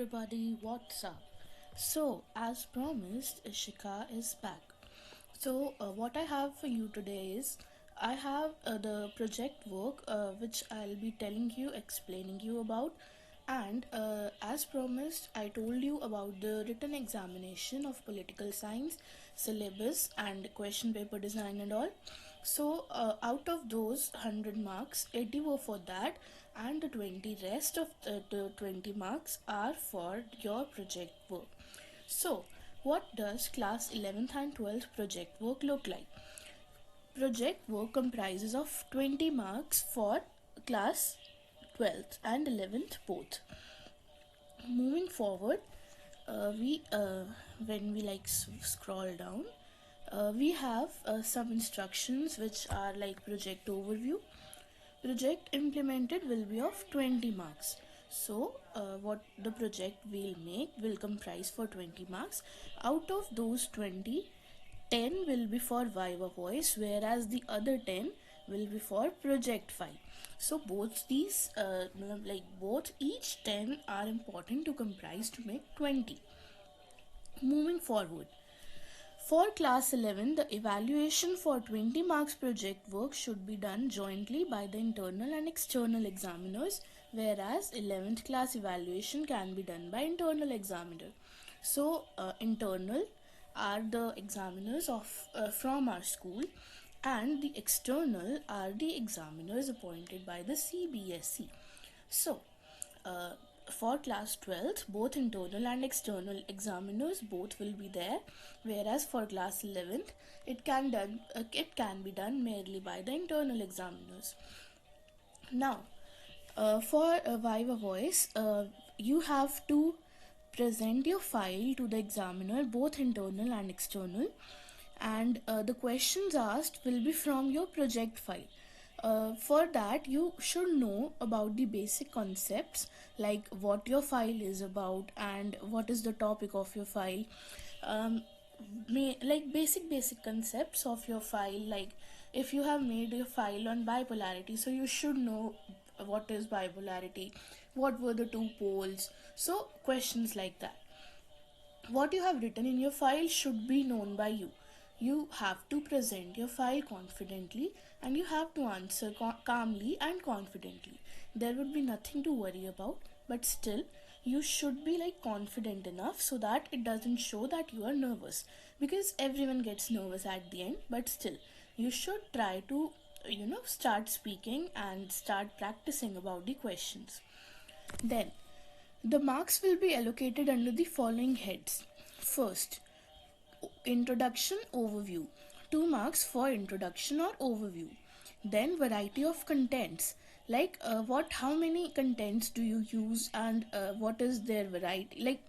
everybody, what's up? So, as promised, Ishika is back. So, what I have for you today is I have the project work which I'll be telling you, explaining you about, and as promised, I told you about the written examination of political science, syllabus, and question paper design and all. So, out of those 100 marks, 80 were for that, and the 20 rest of the 20 marks are for your project work. So, what does class 11th and 12th project work look like? Project work comprises of 20 marks for class 12th and 11th both. Moving forward, we when we scroll down, we have some instructions which are like project overview. Project implemented will be of 20 marks. So what the project will make will comprise for 20 marks. Out of those 20, 10 will be for Viva-Voice, whereas the other 10 will be for project file. So both these both each 10 are important to comprise to make 20. Moving forward, for class 11, the evaluation for 20 marks project work should be done jointly by the internal and external examiners, whereas 11th class evaluation can be done by internal examiner. So, internal are the examiners from our school, and the external are the examiners appointed by the CBSE. So, uh, for class 12th, both internal and external examiners both will be there, whereas for class 11th, it can be done merely by the internal examiners. Now, for Viva-Voice, you have to present your file to the examiner, both internal and external, and the questions asked will be from your project file. For that, you should know about the basic concepts, like what your file is about and what is the topic of your file. um, like basic concepts of your file, like if you have made your file on bipolarity, so you should know what is bipolarity, what were the two poles, so questions like that. What you have written in your file should be known by you. You have to present your file confidently, and you have to answer calmly and confidently. There would be nothing to worry about, but still, you should be like confident enough so that it doesn't show that you are nervous, because everyone gets nervous at the end, but still, you should try to start speaking and start practicing about the questions. Then the marks will be allocated under the following heads. First, introduction overview. 2 marks for introduction or overview. Then variety of contents. Like how many contents do you use, and what is their variety? Like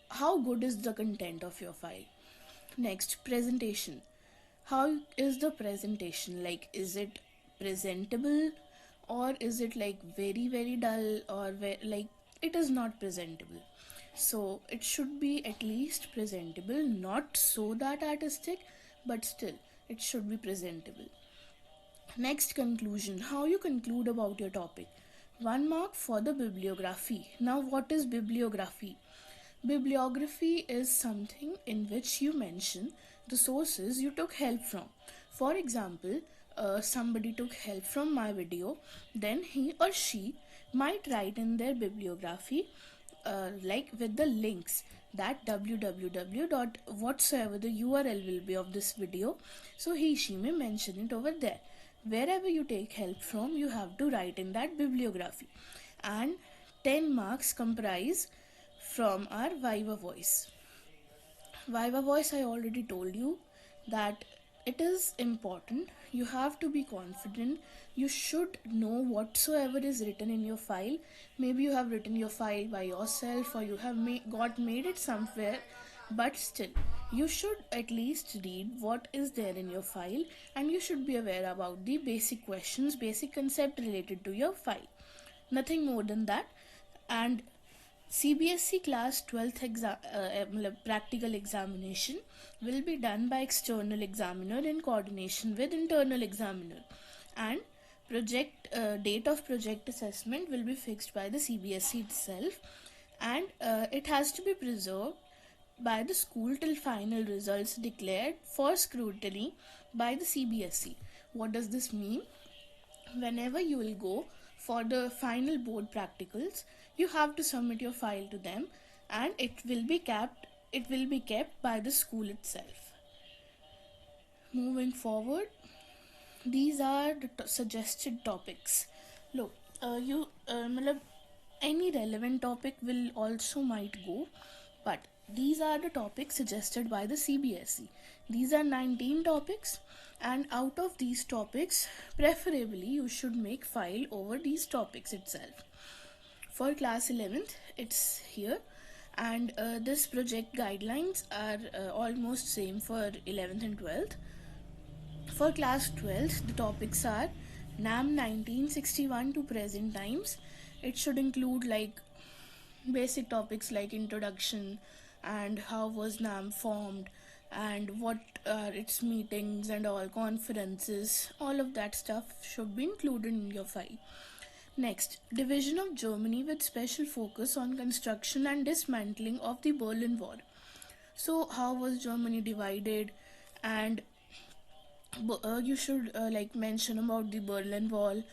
how good is the content of your file? Next, presentation. How is the presentation? Like, is it presentable, or is it like very dull, or like it is not presentable? So it should be at least presentable, not so that artistic, but still it should be presentable. Next, conclusion. How you conclude about your topic. 1 mark for the bibliography. Now, what is bibliography? Bibliography is something in which you mention the sources you took help from. For example, somebody took help from my video, then he or she might write in their bibliography, like with the links, that www dot whatsoever the URL will be of this video, so she may mention it over there. Wherever you take help from, you have to write in that bibliography. And 10 marks comprise from our Viva-Voice. Viva-Voice, I already told you that it is important. You have to be confident. You should know whatsoever is written in your file. Maybe you have written your file by yourself, or you have made it somewhere, but still, you should at least read what is there in your file, and you should be aware about the basic questions, basic concept related to your file. Nothing more than that. And CBSE class 12th practical examination will be done by external examiner in coordination with internal examiner, and date of project assessment will be fixed by the CBSE itself, and it has to be preserved by the school till final results declared for scrutiny by the CBSE. What does this mean? Whenever you will go for the final board practicals, you have to submit your file to them, and it will be kept by the school itself. Moving forward, these are the suggested topics. Look, matlab, any relevant topic will also might go, but these are the topics suggested by the CBSE. These are 19 topics, and out of these topics, preferably you should make file over these topics itself. For class 11th, it's here, and this project guidelines are almost same for 11th and 12th. For class 12th, the topics are NAM 1961 to present times. It should include like basic topics like introduction and how was NAM formed and what are its meetings and all conferences. All of that stuff should be included in your file. Next, division of Germany with special focus on construction and dismantling of the Berlin Wall. So, how was Germany divided? And you should like mention about the Berlin Wall,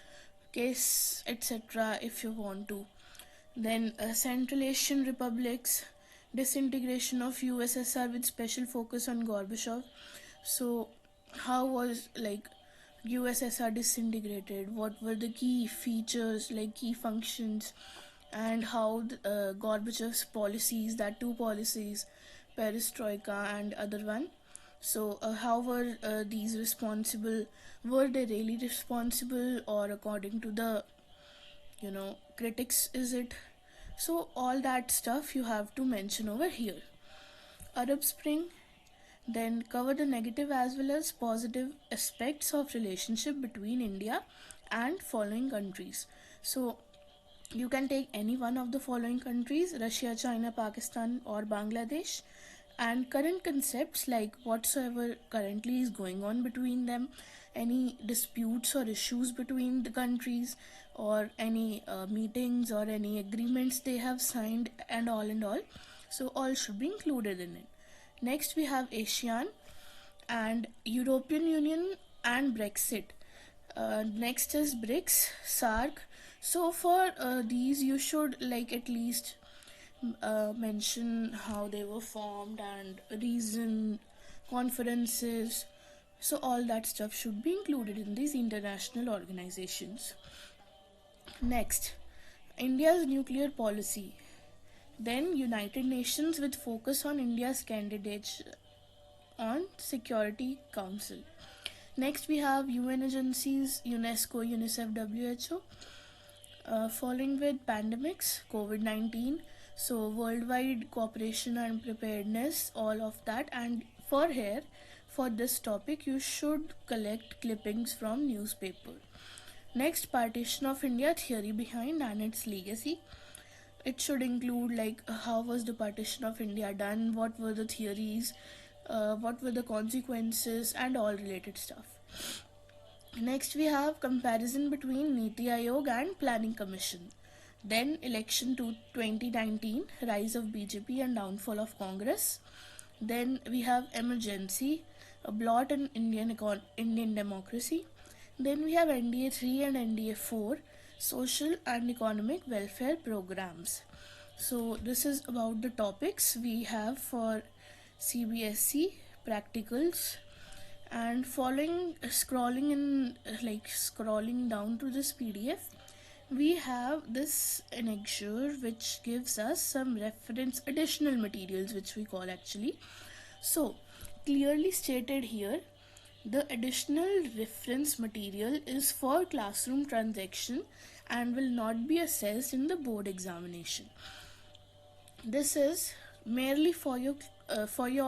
case, etc. if you want to. Then Central Asian republics, disintegration of USSR with special focus on Gorbachev. So, how was like USSR disintegrated? What were the key features, like key functions, and how Gorbachev's policies, that two policies, perestroika and other one. So, how were these responsible? Were they really responsible, or according to the critics, is it? So, all that stuff you have to mention over here. Arab Spring, then cover the negative as well as positive aspects of relationship between India and following countries. So, you can take any one of the following countries: Russia, China, Pakistan, or Bangladesh, and current concepts like whatsoever currently is going on between them, any disputes or issues between the countries, or any meetings or any agreements they have signed, and all and all. So, all should be included in it. Next, we have ASEAN and European Union and Brexit. Next is BRICS, SARC. So for these, you should like at least mention how they were formed and reason, conferences. So all that stuff should be included in these international organizations. Next, India's nuclear policy. Then United Nations with focus on India's candidates on Security Council. Next, we have UN agencies: UNESCO, UNICEF, WHO. Following with pandemics, COVID-19. So, worldwide cooperation and preparedness, all of that. And for here, for this topic, you should collect clippings from newspaper. Next, partition of India, theory behind and its legacy. It should include like how was the partition of India done, what were the theories, what were the consequences, and all related stuff. Next, we have comparison between Niti Aayog and Planning Commission. Then election to 2019, rise of BJP and downfall of Congress. Then we have emergency, a blot in Indian democracy. Then we have NDA 3 and NDA 4, social and economic welfare programs. So this is about the topics we have for CBSE practicals. And following scrolling down to this PDF, we have this annexure which gives us some reference additional materials, which we call actually. So clearly stated here, the additional reference material is for classroom transaction and will not be assessed in the board examination. This is merely for your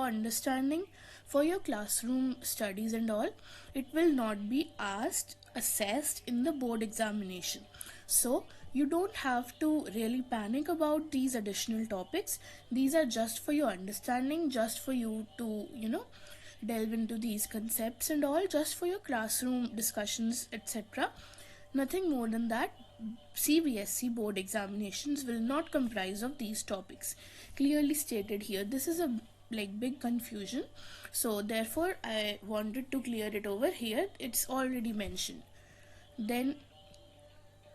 understanding, for your classroom studies and all. It will not be assessed in the board examination. So you don't have to really panic about these additional topics. These are just for your understanding, just for you to delve into these concepts and all, just for your classroom discussions, etc. Nothing more than that. CBSE board examinations will not comprise of these topics. Clearly stated here. This is a big confusion. So therefore I wanted to clear it over here. It's already mentioned. Then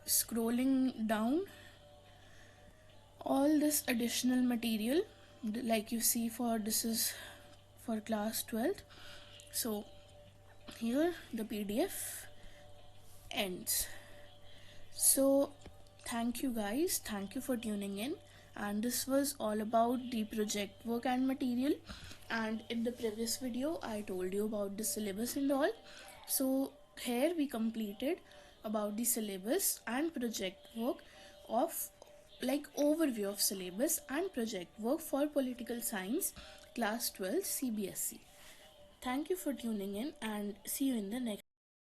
scrolling down, all this additional material, like you see, for this is for class 12th. So here the PDF ends. So thank you guys, thank you for tuning in, and this was all about the project work and material. And in the previous video I told you about the syllabus and all. So here we completed about the syllabus and project work of overview of syllabus and project work for political science class 12 CBSE. Thank you for tuning in and see you in the next